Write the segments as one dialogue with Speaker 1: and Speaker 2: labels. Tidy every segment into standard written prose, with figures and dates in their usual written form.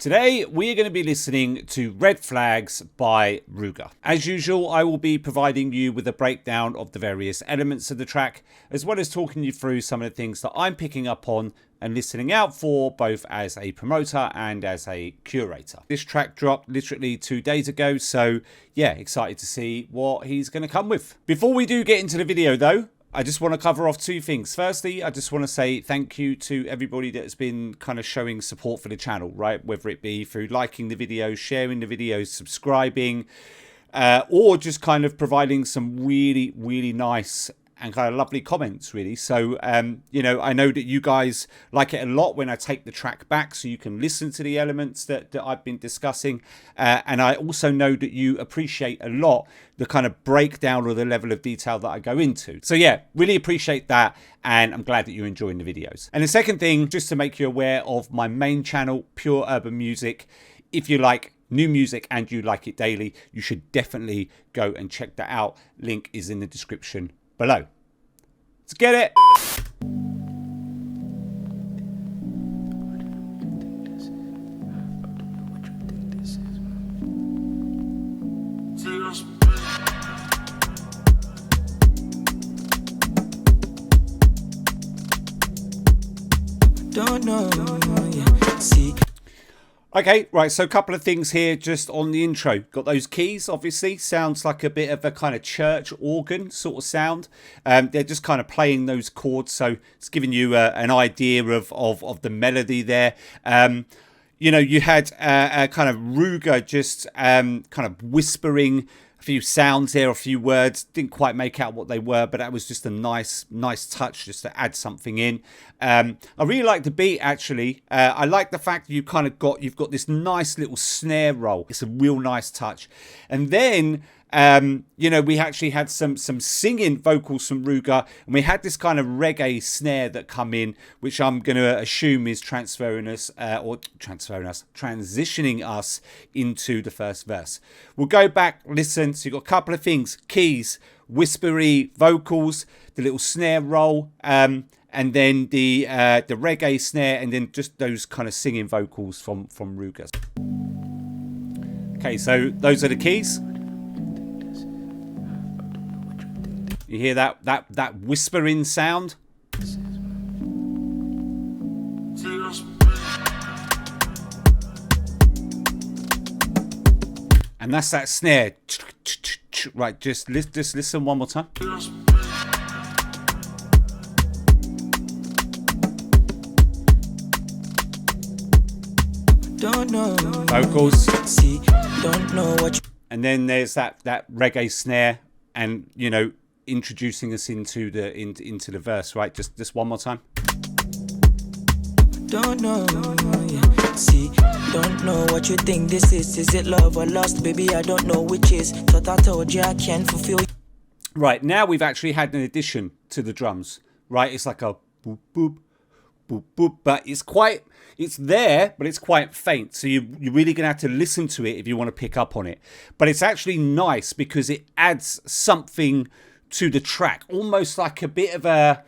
Speaker 1: Today we are going to be listening to Red Flags by Ruger. As usual, I will be providing you with a breakdown of the various elements of the track, as well as talking you through some of the things that I'm picking up on and listening out for, both as a promoter and as a curator. This track dropped literally 2 days ago, so yeah, excited to see what he's going to come with. Before we do get into the video though, I just want to cover off two things. Firstly, I just want to say thank you to everybody that has been kind of showing support for the channel, right? Whether it be through liking the videos, sharing the videos, subscribing, or just kind of providing some really, really nice and kind of lovely comments, really. So, you know, I know that you guys like it a lot when I take the track back so you can listen to the elements that I've been discussing. And I also know that you appreciate a lot the kind of breakdown or the level of detail that I go into. So yeah, really appreciate that. And I'm glad that you're enjoying the videos. And the second thing, just to make you aware of my main channel, Pure Urban Music. If you like new music and you like it daily, you should definitely go and check that out. Link is in the description below. Let's get it.
Speaker 2: Don't know, yeah. See.
Speaker 1: Okay, right, so a couple of things here just on the intro. Got those keys, obviously. Sounds like a bit of a kind of church organ sort of sound. They're just kind of playing those chords, so it's giving you an idea of the melody there. You know, you had a kind of Ruger just kind of whispering a few sounds there, a few words. Didn't quite make out what they were, but that was just a nice touch just to add something in. I really like the beat, actually. I like the fact that you've got this nice little snare roll. It's a real nice touch. And then you know, we actually had some singing vocals from Ruger, and we had this kind of reggae snare that come in, which I'm going to assume is transitioning us into the first verse. We'll go back, listen. So you've got a couple of things: keys, whispery vocals, the little snare roll, and then the reggae snare, and then just those kind of singing vocals from Ruger. Okay, so those are the keys. You hear that whispering sound? And that's that snare. Right, just listen one more time.
Speaker 2: Don't know.
Speaker 1: Vocals.
Speaker 2: See, don't know what you.
Speaker 1: And then there's that reggae snare, and you know, introducing us into the verse, right? Just one more time.
Speaker 2: Don't know, yeah. See, don't know what you think this is. Is it love or lust, baby? I don't know which is. Thought I told you I can fulfill.
Speaker 1: Right, now we've actually had an addition to the drums, right? It's like a boop boop boop boop, but it's there, but it's quite faint. So you're really gonna have to listen to it if you want to pick up on it. But it's actually nice because it adds something to the track, almost like a bit of a,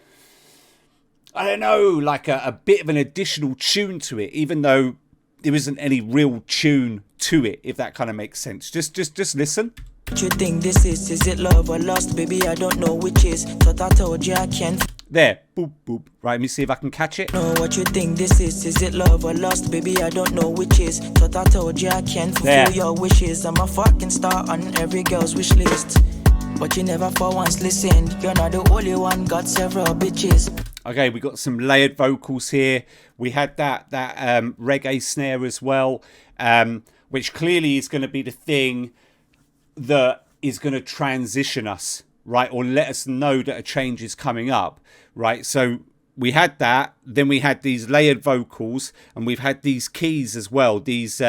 Speaker 1: I don't know, like a bit of an additional tune to it, even though there isn't any real tune to it, if that kind of makes sense. Just listen.
Speaker 2: What you think this is it love or lust, baby? I don't know which is. Thought I told you I can.
Speaker 1: There, boop boop. Right, let me see if I can catch it.
Speaker 2: Know what you think this is it love or lust, baby? I don't know which is. Thought I told you I can fulfill your wishes. I'm a fucking star on every girl's wish list. But you never for once listened. You're not the only one, got several bitches.
Speaker 1: Okay, we got some layered vocals here. We had that reggae snare as well, which clearly is going to be the thing that is going to transition us, right? Or let us know that a change is coming up, right? So we had that. Then we had these layered vocals, and we've had these keys as well. These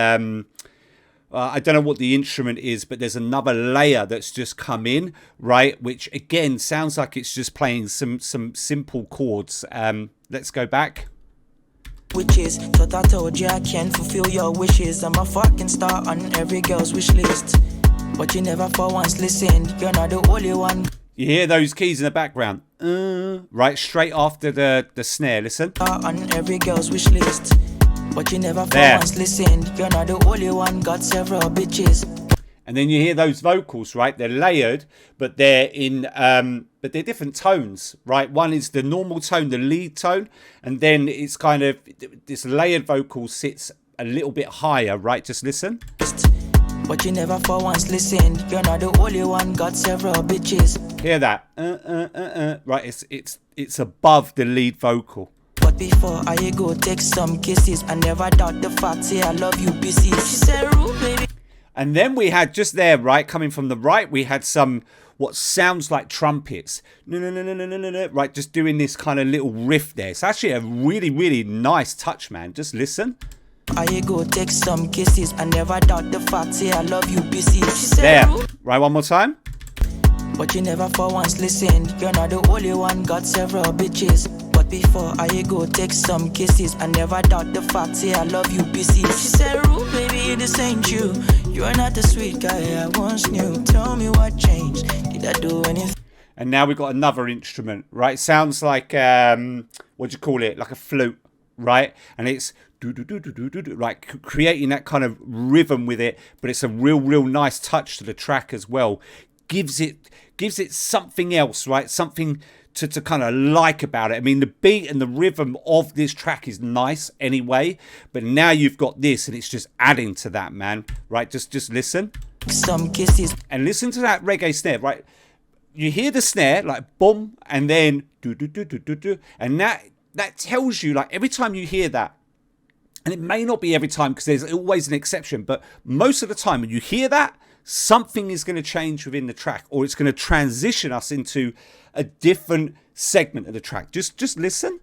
Speaker 1: I don't know what the instrument is, but there's another layer that's just come in, right? Which again sounds like it's just playing some simple chords. Let's go back.
Speaker 2: Witches, thought I told you I can fulfill your wishes. I'm a fucking star on every girl's wish list. But you never for once listened. You're not the only one.
Speaker 1: You hear those keys in the background, right? Straight after the snare. Listen.
Speaker 2: On every girl's wish list. but you never for once listened. You're not the only one, got several bitches.
Speaker 1: And then you hear those vocals, right? They're layered, but they're different tones, right? One is the normal tone, the lead tone, and then it's kind of this layered vocal sits a little bit higher, right? Just listen.
Speaker 2: But you never for once listened. You're not the only one, got several bitches.
Speaker 1: Hear that? Right? It's above the lead vocal.
Speaker 2: But before I go take some kisses, I never doubt the fact, say I love you, busy. She said, "Rude, baby."
Speaker 1: And then we had just there, right, coming from the right, we had some what sounds like trumpets. No, right, just doing this kind of little riff there. It's actually a really, really nice touch, man. Just listen.
Speaker 2: I go take some kisses, I never doubt the fact, say I love you, busy. She said,
Speaker 1: there,
Speaker 2: "Rude."
Speaker 1: right, one more time.
Speaker 2: But you never for once listened. You're not the only one, got several bitches. But before I go take some kisses, I never doubt the fact, say I love you, busy. She said, "Rude, baby, this ain't you. You're not the sweet guy I once knew. Tell me what changed. Did I do anything?"
Speaker 1: And now we've got another instrument, right? Sounds like, what do you call it? Like a flute, right? And it's like creating that kind of rhythm with it, but it's a real nice touch to the track as well. Gives it something else, right? Something to kind of like about it. I mean, the beat and the rhythm of this track is nice anyway, but now you've got this and it's just adding to that, man, right? Just listen.
Speaker 2: Some kisses.
Speaker 1: And listen to that reggae snare, right? You hear the snare, like boom, and then do, and that tells you, like, every time you hear that, and it may not be every time because there's always an exception, but most of the time when you hear that, something is going to change within the track, or it's going to transition us into a different segment of the track. Just listen.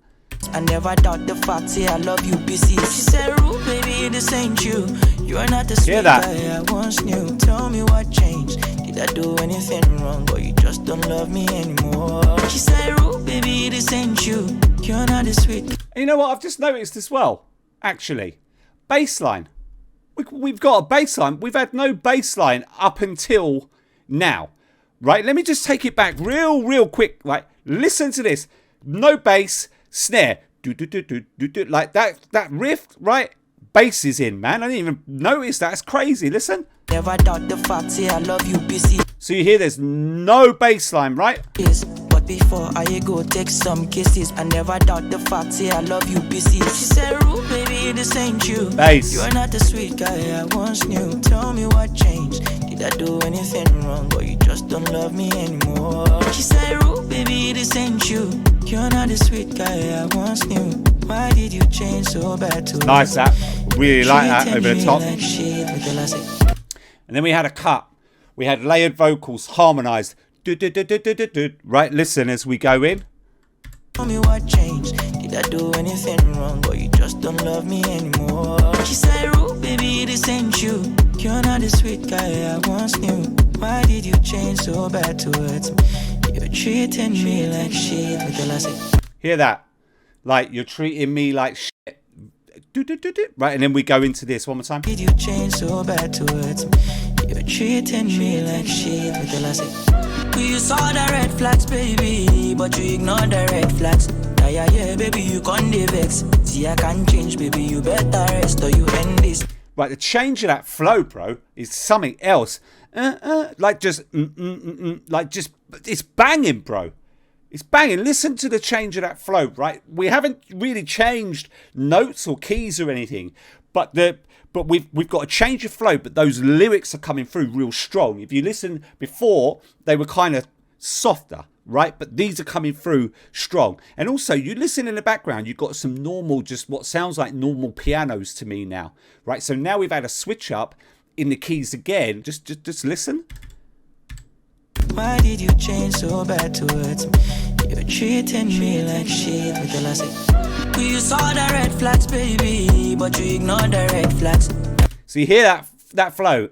Speaker 2: I never doubt the fact, say I love you, busy. She said, "Rude, baby, this ain't you. You're not the sweet guy I once knew. Tell me what changed. Did I do anything wrong, or you just don't love me anymore?" She said, "Rude, baby, this ain't you. You're not the sweet."
Speaker 1: And you know what? I've just noticed as well, actually, bass line. We've got a bass line. We've had no bass line up until now, right? Let me just take it back real quick. Like, listen to this. No bass, snare. Like that riff, right? Bass is in, man. I didn't even notice that. It's crazy. Listen.
Speaker 2: Never doubt the fact, say I love you, busy.
Speaker 1: So you hear there's no bass line, right?
Speaker 2: Yes, but before I go take some kisses, I never doubt the fact, say I love you, busy. She said, "Rude, baby, this ain't you.
Speaker 1: Bass.
Speaker 2: You're not the sweet guy I once knew. Tell me what changed. Did I do anything wrong, or you just don't love me anymore?" She said, "Rude, baby, this ain't you. You're not the sweet guy I once knew. Why did you change so bad to
Speaker 1: Nice, that. Really like that
Speaker 2: treating
Speaker 1: over the
Speaker 2: me
Speaker 1: top.
Speaker 2: like shit, until I say,
Speaker 1: And then we had a cut. We had layered vocals, harmonized. Right, listen as we go in.
Speaker 2: "Tell me what changed. Did I do anything wrong, or you just don't love me anymore?" She said, "Rude, baby, this ain't you. You're not the sweet guy I once knew. Why did you change so bad towards me? You're treating me like shit." Until I say,
Speaker 1: Hear that? Like, you're treating me like shit. Right, and then we go into this one more time.
Speaker 2: "Did you change so bad towards me? You're treating me like shit." Until I say, "You saw the red flags, baby, but you ignored the red flags. Yeah, baby, you can't vex. See, I can't change, baby, you better rest or you end this."
Speaker 1: Right, the change of that flow, bro, is something else. Like just, like just, it's banging, bro. It's banging. Listen to the change of that flow, right? We haven't really changed notes or keys or anything, but we've got a change of flow, but those lyrics are coming through real strong. If you listen before, they were kind of softer, right? But these are coming through strong. And also, you listen in the background, you've got some normal, just what sounds like normal pianos to me now, right? So now we've had a switch up in the keys again. Just listen.
Speaker 2: Why did you change so bad towards me? You're treating me like shit. Until I say, you saw the red flags, baby, but you ignored the red flags.
Speaker 1: So you hear that flow,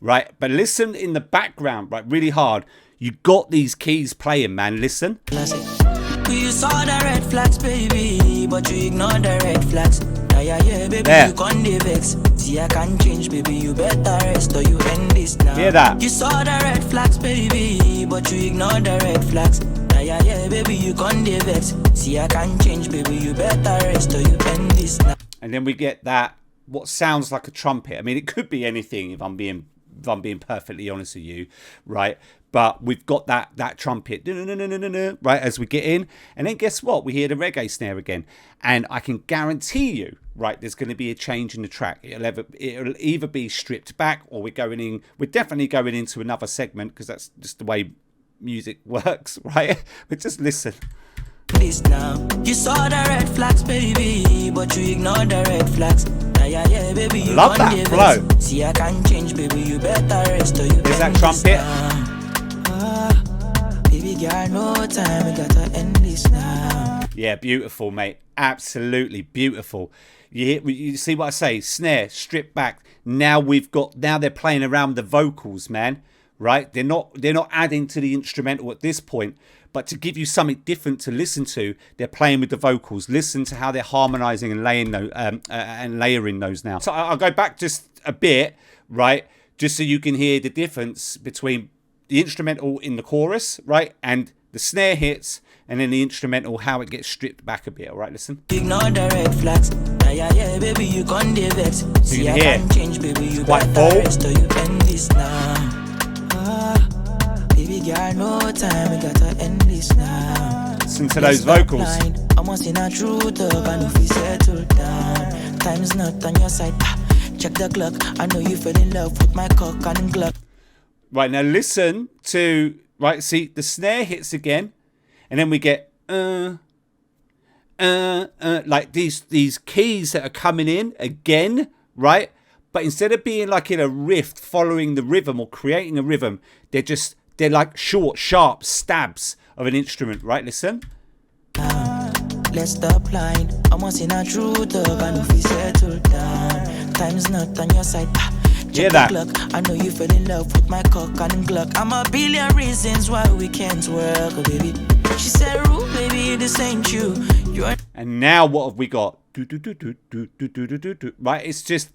Speaker 1: right? But listen in the background, right? Really hard. You got these keys playing, man. Listen.
Speaker 2: You saw the red flags, baby, but you ignored the red flags. Yeah, baby,
Speaker 1: there.
Speaker 2: You can't vex. See, I can't change, baby, you better rest or you end this now.
Speaker 1: Hear that?
Speaker 2: You saw the red flags, baby, but you ignored the red flags. Yeah, Yeah, baby, you can't vex. See, I can't change, baby, you better rest or you end this now.
Speaker 1: And then we get that, what sounds like a trumpet. I mean, it could be anything if I'm being perfectly honest with you, right? But we've got that trumpet, right, as we get in. And then guess what? We hear the reggae snare again. And I can guarantee you, right, there's going to be a change in the track. It'll either be stripped back, or we're definitely going into another segment, because that's just the way music works, right? But just listen.
Speaker 2: This now. You saw the red flags, baby, but you ignored the red flags. Yeah, baby, you
Speaker 1: love that flow.
Speaker 2: See, I can't change, baby, you better rest or you
Speaker 1: There's that trumpet.
Speaker 2: Baby girl, no time, we gotta end this now.
Speaker 1: Yeah, beautiful, mate. Absolutely beautiful. You see what I say? Snare, stripped back. Now they're playing around with the vocals, man. Right? They're not adding to the instrumental at this point. But to give you something different to listen to, they're playing with the vocals. Listen to how they're harmonizing and layering those now. So I'll go back just a bit, right? Just so you can hear the difference between the instrumental in the chorus, right? And the snare hits, and then the instrumental, how it gets stripped back a bit. All right, listen.
Speaker 2: Ignore the red flags. Yeah, baby, you can't vex.
Speaker 1: See, you can hear
Speaker 2: change, baby, you
Speaker 1: quite full.
Speaker 2: Rest or you end this now. Baby girl, no time, we gotta end this now.
Speaker 1: Listen to those vocals.
Speaker 2: I must in a true talk, and if we settle down, time's not on your side. Check the clock, I know you fell in love with my cock and glove.
Speaker 1: Right, now listen to, right, see, the snare hits again, and then we get, like these keys that are coming in again, right? But instead of being like in a riff, following the rhythm or creating a rhythm, they're like short, sharp stabs of an instrument, right? Listen.
Speaker 2: Let's stop lying. I must in a true talk, and if we settle down, time's not on your side.
Speaker 1: Hear that?
Speaker 2: I know you fell in love with my cock and Glock. I'm a billion reasons why we can't work, baby. She said, "Roo, baby, this ain't you."
Speaker 1: And now what have we got? Right, it's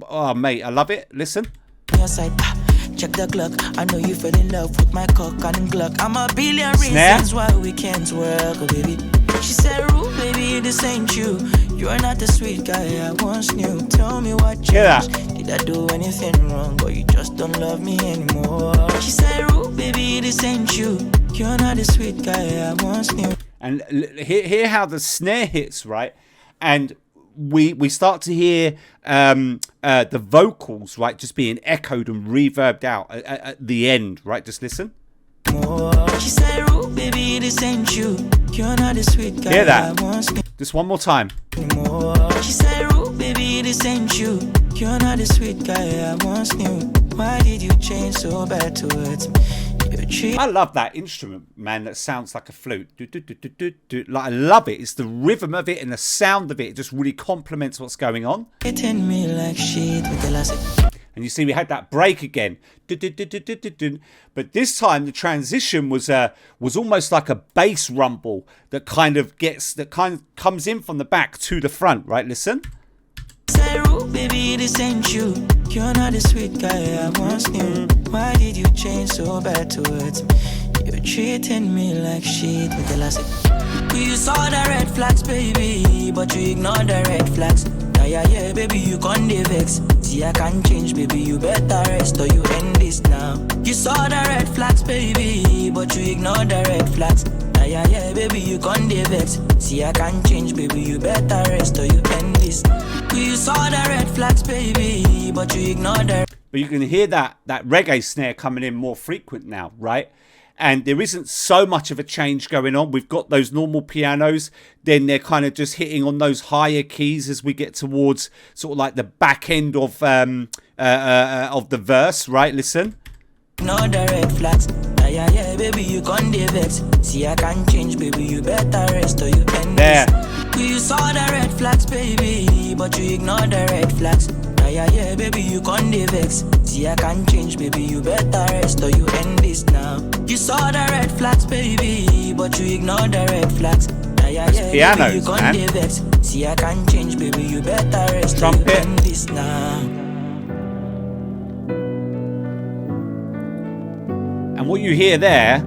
Speaker 1: oh mate, I love it. Listen.
Speaker 2: Your side. Check the clock. I know you fell in love with my cock and Glock. I'm a billion
Speaker 1: Snare.
Speaker 2: reasons why we can't work, baby. She said, "Roo, baby, this ain't you. You're not the sweet guy I once knew. Tell me what changed. Did I do anything wrong, or you just don't love me anymore?" She said, "Roo, baby, this ain't you. You're not the sweet guy I once knew."
Speaker 1: And hear how the snare hits, right? And we start to hear the vocals, right, just being echoed and reverbed out at the end, right? Just listen.
Speaker 2: She said, "Roo, baby, this ain't you. You're not the sweet guy."
Speaker 1: Hear that? Just one more time.
Speaker 2: She said, "Roo, baby, this ain't you. You're not the sweet guy I once knew. Why did you change so bad towards me?
Speaker 1: I love that instrument, man, that sounds like a flute. Like, I love it. It's the rhythm of it and the sound of it. It just really complements what's going on.
Speaker 2: Hitting me like shit with the last.
Speaker 1: And you see we had that break again. But this time the transition was almost like a bass rumble that kind of comes in from the back to the front, right? Listen.
Speaker 2: Say, "Roo, baby, this ain't you. You're not the sweet guy I once knew. Why did you change so bad towards me? You're treating me like shit with the last. You saw the red flags, baby, but you ignored the red flags. Yeah, baby, you can't vex. See, I can't change, baby, you better rest or you end this now. You saw the red flags, baby, but you ignored the red flags. Yeah, baby, you can't vex. See, I can't change, baby, you better rest or you end this. You saw the red flags, baby, but you ignored the.
Speaker 1: But you can hear that reggae snare coming in more frequent now, right? And there isn't so much of a change going on. We've got those normal pianos, then they're kind of just hitting on those higher keys as we get towards sort of like the back end of the verse, right? Listen.
Speaker 2: No, the red flags. Yeah, baby, you can't vex. See, I can't change, baby, you better rest or you end
Speaker 1: there.
Speaker 2: This. You saw the red flags, baby, but you ignored the red flags. Yeah, baby, you can't vex. See, I can't change, baby, you better rest or you end this now. You saw the red flags, baby, but you ignored the red flags. Yeah,
Speaker 1: pianos,
Speaker 2: baby, you can't vex. See, I can't change, baby, you better rest or you end this now.
Speaker 1: And what you hear there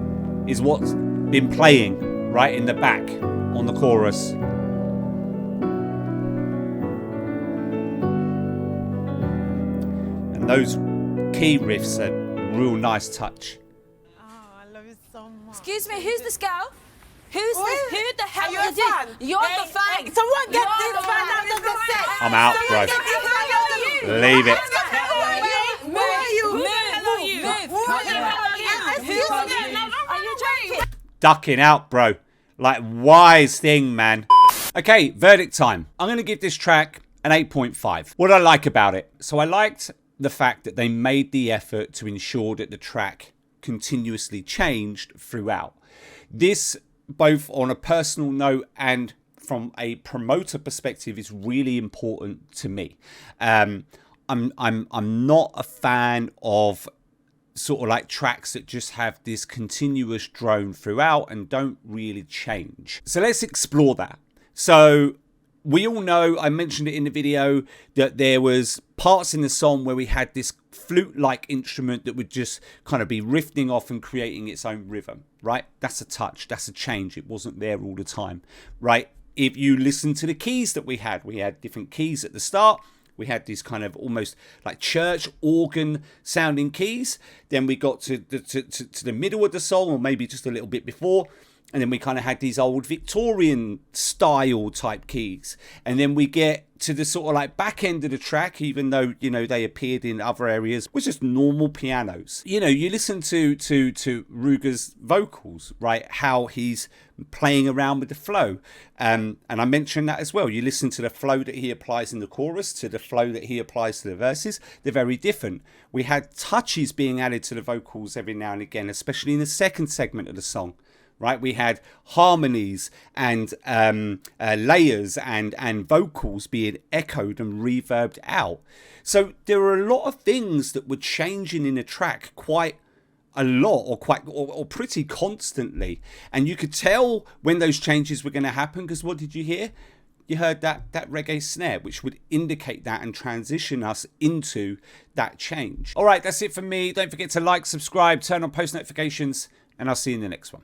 Speaker 1: is what been playing right in the back on the chorus. And those key riffs are real nice touch.
Speaker 3: Oh, I love it so much.
Speaker 4: Excuse me, who's this girl? Who the hell
Speaker 3: Are you a
Speaker 4: is it?
Speaker 3: fan?
Speaker 4: You're the fan.
Speaker 3: Someone get this fan out of the set.
Speaker 1: I'm out, bro. Leave it.
Speaker 3: Who are you?
Speaker 4: Are you joking?
Speaker 1: Ducking out, bro. Like, wise thing, man. Okay, verdict time. I'm going to give this track an 8.5. What I like about it. So I liked the fact that they made the effort to ensure that the track continuously changed throughout. This, both on a personal note and from a promoter perspective, is really important to me. I'm not a fan of sort of like tracks that just have this continuous drone throughout and don't really change. So let's explore that. So we all know, I mentioned it in the video, that there was parts in the song where we had this flute-like instrument that would just kind of be riffing off and creating its own rhythm, right? That's a touch, that's a change. It wasn't there all the time, right? If you listen to the keys that we had different keys at the start. We had these kind of almost like church organ sounding keys. Then we got to the middle of the song, or maybe just a little bit before. And then we kind of had these old Victorian style type keys. And then we get to the sort of like back end of the track, even though, you know, they appeared in other areas, was just normal pianos. You know, you listen to Ruger's vocals, right? How he's playing around with the flow. And I mentioned that as well. You listen to the flow that he applies in the chorus to the flow that he applies to the verses. They're very different. We had touches being added to the vocals every now and again, especially in the second segment of the song. Right, we had harmonies and layers and vocals being echoed and reverbed out. So there were a lot of things that were changing in the track quite a lot, or pretty constantly. And you could tell when those changes were going to happen, because what did you hear? You heard that reggae snare, which would indicate that and transition us into that change. All right, that's it for me. Don't forget to like, subscribe, turn on post notifications, and I'll see you in the next one.